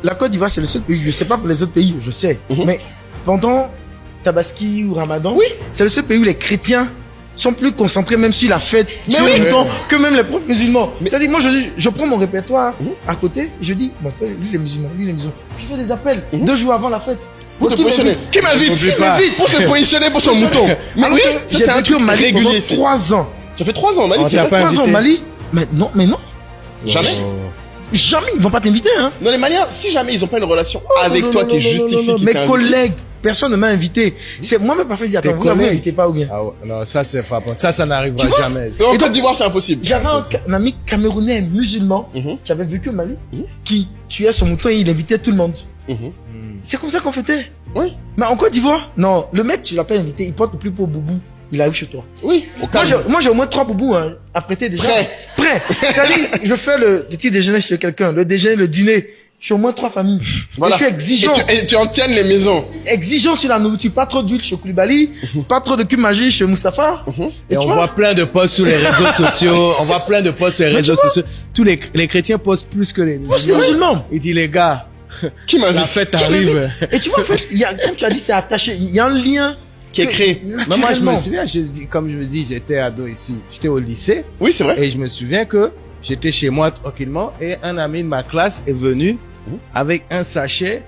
la Côte d'Ivoire, c'est le seul pays, je sais pas pour les autres pays, je sais, mais pendant Tabaski ou Ramadan, c'est le seul pays où les chrétiens sont plus concentrés même sur la fête, que même les propres musulmans. C'est-à-dire, moi, je prends mon répertoire à côté, je dis, bon, lui les musulmans. Je fais des appels 2 jours avant la fête. Pour te positionner. Qui m'invite pour se positionner pour son mouton. Mais oui, ça c'est un truc régulier. 3 ans. Tu as fait 3 ans au Mali, c'est 3 ans au Mali. Mais non. Jamais. Jamais, ils vont pas t'inviter, hein. Non, les Maliens, si jamais ils ont pas une relation avec toi qui justifie. Mes collègues, personne ne m'a invité. C'est moi-même parfois je dis, attends, vous ne m'invitez pas ou bien. Ah ouais, non, ça c'est frappant. Ça n'arrivera jamais. En Côte d'Ivoire, c'est impossible. J'avais un ami camerounais musulman qui avait vécu au Mali, qui tuait son mouton et il invitait tout le monde. C'est comme ça qu'on fêtait. Oui. Mais en Côte d'Ivoire, non, le mec, tu l'as pas invité, il porte plus pour boubou. Il arrive chez toi. Oui. Moi, j'ai au moins 3 boubous, hein, à prêter déjà. Prêt. C'est-à-dire, je fais le petit déjeuner chez quelqu'un, le déjeuner, le dîner. Je suis au moins 3 familles. Voilà. Et je suis exigeant. Et tu en tiennes les maisons. Exigeant sur la nourriture. Pas trop d'huile chez Koulibaly, pas trop de cube magie chez Moustapha. Et on voit plein de posts sur les réseaux sociaux. Tous les chrétiens postent plus que les musulmans. Il dit, les gars, qui m'invite? La fête arrive. Et tu vois, en fait, comme tu as dit, c'est attaché. Il y a un lien qui est créé. Mais moi, je me souviens, comme je me dis, j'étais ado ici. J'étais au lycée. Oui, c'est vrai. Et je me souviens que j'étais chez moi tranquillement et un ami de ma classe est venu avec un sachet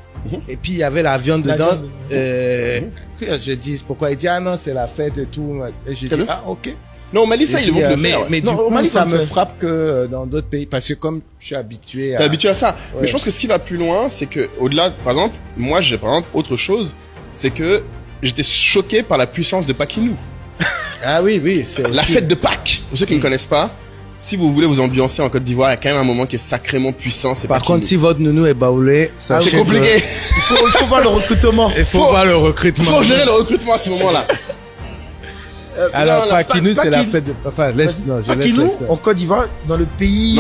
et puis il y avait la viande dedans. Je dis pourquoi? Il dit ah non, c'est la fête et tout. Et j'ai dit ah ok. Non, au Mali, ça, ils vont le faire. Mais du coup, Mali, ça me frappe que dans d'autres pays, parce que comme je suis habitué à... T'es habitué à ça. Ouais. Mais je pense que ce qui va plus loin, c'est que, au-delà, par exemple, moi, j'ai, par exemple, autre chose, c'est que j'étais choqué par la puissance de Paquinou. Ah oui, c'est la fête de Pâques. Pour ceux qui ne connaissent pas, si vous voulez vous ambiancer en Côte d'Ivoire, il y a quand même un moment qui est sacrément puissant. Par contre, si votre nounou est baoulé, ça c'est compliqué. Il faut voir le recrutement. Il faut voir le recrutement. Il faut gérer le recrutement à ce moment-là. Alors, Paquinou, c'est la fête de... Enfin, Paquinou, en Côte d'Ivoire, dans le pays,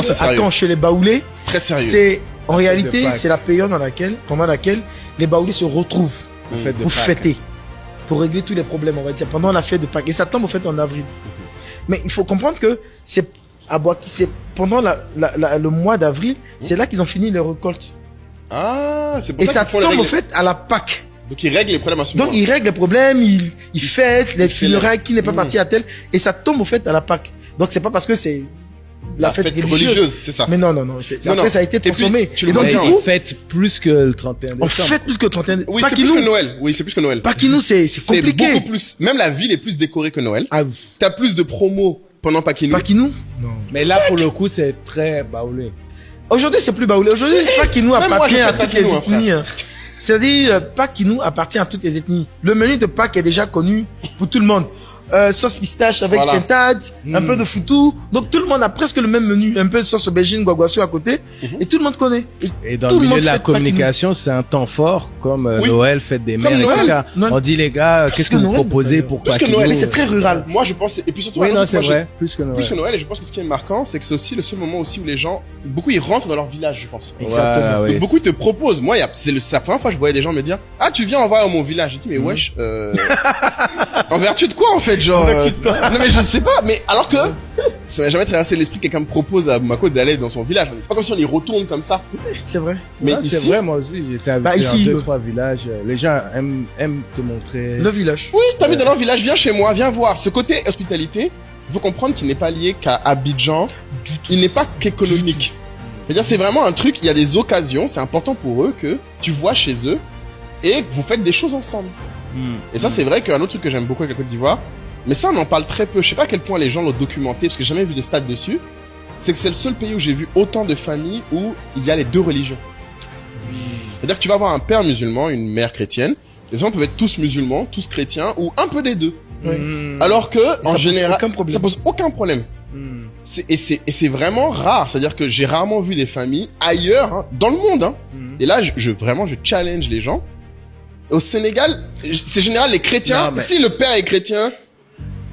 chez les baoulés. Très sérieux. C'est, en réalité, c'est la période pendant laquelle les baoulés se retrouvent pour fêter. Pour régler tous les problèmes, on va dire, pendant la fête de Pâques. Et ça tombe, en fait, en avril. Mais il faut comprendre que c'est pendant le mois d'avril, c'est là qu'ils ont fini les récoltes. Ah, c'est pour ça. Et ça tombe, en fait, à la Pâques. Donc il règle les problèmes à ce moment. Donc il règle les problèmes, il fête les funérailles qui n'est pas parti à tel, et ça tombe au fait à la Pâques. Donc c'est pas parce que c'est la fête religieuse, c'est ça. Mais non. Après ça a été transformé. Et donc du coup, on fête plus que le 31 décembre. On fête plus que le 31 décembre. Oui, c'est plus que Noël. Oui, c'est plus que Noël. Paquinou, c'est compliqué. C'est beaucoup plus. Même la ville est plus décorée que Noël. Ah oui. T'as plus de promos pendant Paquinou. Paquinou? Non. Mais là pour le coup, c'est très baoulé. Aujourd'hui, c'est plus baoulé. Aujourd'hui, Paquinou appartient à toutes les ethnies. C'est-à-dire, Paquinou appartient à toutes les ethnies. Le menu de Pâques est déjà connu pour tout le monde. Sauce pistache avec pintade, un peu de foutou. Donc tout le monde a presque le même menu. Un peu de sauce aubergine, guaguassou à côté. Et tout le monde connaît. Et dans le milieu de la communication, c'est un temps fort, comme Noël, fête des mères, etc. On dit les gars, qu'est-ce que vous proposez pour Paquinou? Plus que Noël, mais c'est très rural. Moi je pense, et puis surtout, oui, non, c'est vrai, plus que Noël. Plus que Noël, et je pense que ce qui est marquant, c'est que c'est aussi le seul moment aussi où les gens, beaucoup ils rentrent dans leur village, je pense. Exactement. Donc beaucoup ils te proposent. Moi, c'est la première fois que je voyais des gens me dire, ah tu viens, on va à mon village. J'ai dit mais wesh, en vertu de quoi en fait, genre. Non mais je sais pas, mais alors que ça m'a jamais traversé l'esprit que quelqu'un me propose à Bamako d'aller dans son village. C'est pas comme si on y retourne comme ça. C'est vrai. Mais ici, c'est vrai, moi aussi, j'étais invité dans 2-3 villages. Les gens aiment te montrer. Le village. Oui, t'as vu dans leur village, viens chez moi, viens voir. Ce côté hospitalité, il faut comprendre qu'il n'est pas lié qu'à Abidjan. Il n'est pas qu'économique. C'est-à-dire, c'est vraiment un truc, il y a des occasions, c'est important pour eux que tu vois chez eux et que vous faites des choses ensemble. Et ça, c'est vrai qu'un autre truc que j'aime beaucoup avec la Côte d'Ivoire, mais ça, on en parle très peu. Je sais pas à quel point les gens l'ont documenté, parce que j'ai jamais vu de stats dessus. C'est que c'est le seul pays où j'ai vu autant de familles où il y a les deux religions. C'est-à-dire que tu vas avoir un père musulman, une mère chrétienne. Les enfants peuvent être tous musulmans, tous chrétiens, ou un peu des deux. Alors que, en général, ça pose aucun problème. Et c'est vraiment rare. C'est-à-dire que j'ai rarement vu des familles ailleurs, hein, dans le monde. Hein. Et là, je challenge les gens. Au Sénégal, c'est général les chrétiens. Non, mais... Si le père est chrétien.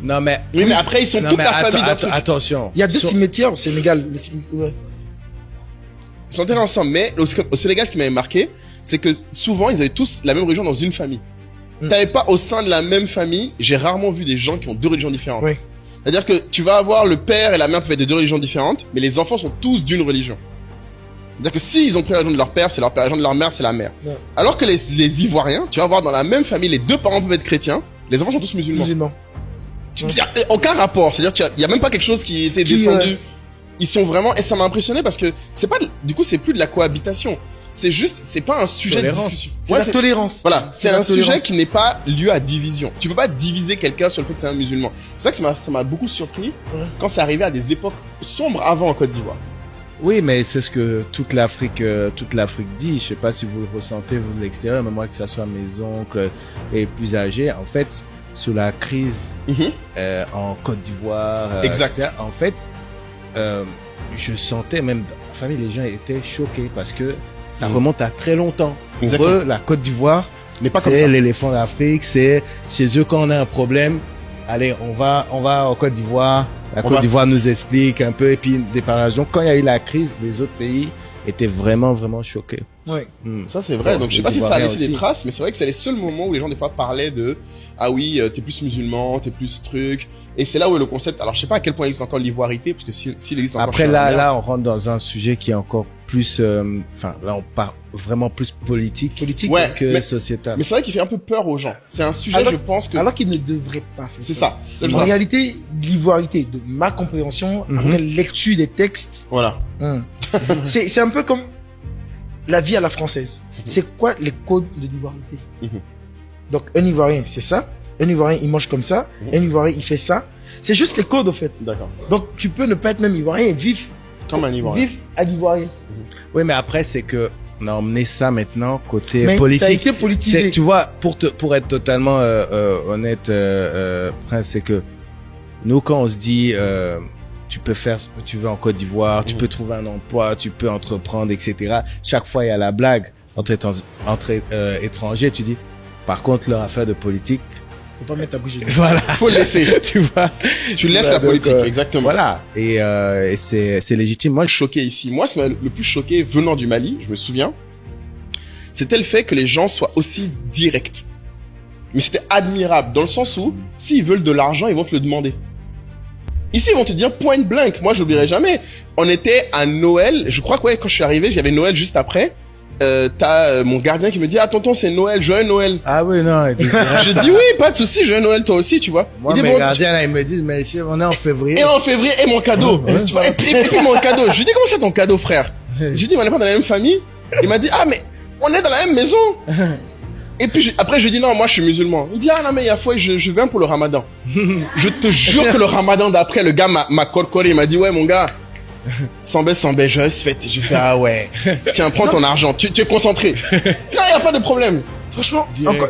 Non mais. Oui, mais après ils sont toute la famille dans truc. Attention. Il y a 2 cimetières au Sénégal. Ils sont enterrés ensemble, mais au Sénégal, ce qui m'avait marqué, c'est que souvent ils avaient tous la même religion dans une famille. T'avais pas au sein de la même famille. J'ai rarement vu des gens qui ont 2 religions différentes. Oui. C'est-à-dire que tu vas avoir le père et la mère peuvent être de 2 religions différentes, mais les enfants sont tous d'une religion. C'est-à-dire que s'ils ont pris l'argent de leur père, c'est leur père, l'argent de leur mère, c'est la mère. Ouais. Alors que les Ivoiriens, tu vas voir dans la même famille, les deux parents peuvent être chrétiens, les enfants sont tous musulmans. Il y a aucun rapport, c'est-à-dire il y a même pas quelque chose qui était descendu. Ils sont vraiment, et ça m'a impressionné parce que c'est pas, du coup c'est plus de la cohabitation. C'est juste, c'est pas un sujet de discussion. C'est la tolérance. Voilà, c'est la un tolérance. sujet qui n'est pas lieu à division. Tu peux pas diviser quelqu'un sur le fait que c'est un musulman. C'est ça que ça m'a beaucoup surpris quand c'est arrivé à des époques sombres avant en Côte d'Ivoire. Oui, mais c'est ce que toute l'Afrique dit. Je sais pas si vous le ressentez, vous de l'extérieur, mais moi, que ça soit mes oncles et plus âgés, en fait, sous la crise en Côte d'Ivoire, Exact. etc., en fait, je sentais même dans la famille, les gens étaient choqués parce que ça remonte à très longtemps. Pour Exactement. eux, la Côte d'Ivoire, Mais pas comme ça. c'est l'éléphant d'Afrique, c'est chez eux quand on a un problème. Allez, on va en Côte d'Ivoire. La Côte d'Ivoire nous explique un peu et puis des parages. Donc quand il y a eu la crise, les autres pays étaient vraiment choqués. Ouais. Ça c'est vrai. Bon, Donc je sais les pas si ça a laissé Ivoiriens des aussi. traces, mais c'est vrai que c'est les seuls moments où les gens des fois parlaient de ah oui, t'es plus musulman, t'es plus truc. Et c'est là où le concept. Alors je sais pas à quel point il existe encore l'ivoirité, parce que s'il existe encore. Après chez un Indien, là, on rentre dans un sujet qui est encore plus, enfin là on parle vraiment plus politique, Ouais, que mais- sociétal. mais c'est vrai qu'il fait un peu peur aux gens. C'est un sujet, Alors- je pense que. Alors qu'il ne devrait pas faire C'est ça. En réalité, l'ivoirité, de ma compréhension, après lecture des textes, Voilà. c'est un peu comme la vie à la française. C'est quoi les codes de l'ivoirité? Donc, un Ivoirien, c'est ça. Un Ivoirien, il mange comme ça. Un Ivoirien, il fait ça. C'est juste les codes, au fait. D'accord. Donc, tu peux ne pas être même Ivoirien et vivre Comme un Ivoirien. à l'ivoirien. Oui, mais après c'est que on a emmené ça maintenant côté Mais politique. ça a été politisé. Tu vois, pour être totalement honnête, Prince, c'est que nous quand on se dit tu peux faire ce que tu veux en Côte d'Ivoire, tu peux trouver un emploi, tu peux entreprendre, etc. Chaque fois il y a la blague entre étrangers. Tu dis, par contre leur affaire de politique, Faut pas mettre ta bouche. voilà, Faut le laisser. tu vois. Tu laisses Voilà, la politique, donc, exactement. Voilà, et c'est légitime. Moi, Choqué ici. Moi, ce qui m'a le plus choqué venant du Mali, je me souviens, c'était le fait que les gens soient aussi directs. Mais c'était admirable, dans le sens où, s'ils veulent de l'argent, ils vont te le demander. Ici, ils vont te dire point blank. Moi, j'oublierai jamais. On était à Noël. Je crois que ouais, quand je suis arrivé, j'avais Noël juste après. T'as mon gardien qui me dit, ah, tonton, c'est Noël, joyeux Noël. ah oui, non. Je dis, oui, pas de souci, joyeux Noël, toi aussi, tu vois. Moi, Il dit, mes bon, gardiens, là, ils me disent, mais chef, on est en février. et en février, et mon cadeau. Et puis mon cadeau. Je lui dis, comment c'est ton cadeau, frère? Je lui dis, on n'est pas dans la même famille. Il m'a dit, ah, mais on est dans la même maison. Et puis après, je lui dis, non, moi, je suis musulman. Il dit, ah, non, mais il y a fois, je viens pour le ramadan. Je te jure que le ramadan d'après, le gars m'a corcoré. Il m'a dit, ouais, mon gars, sans baisse, joyeuse fête. J'ai fait, ah ouais. Tiens, prends ton argent. Tu es concentré. Non, il n'y a pas de problème. Franchement, Direct. encore,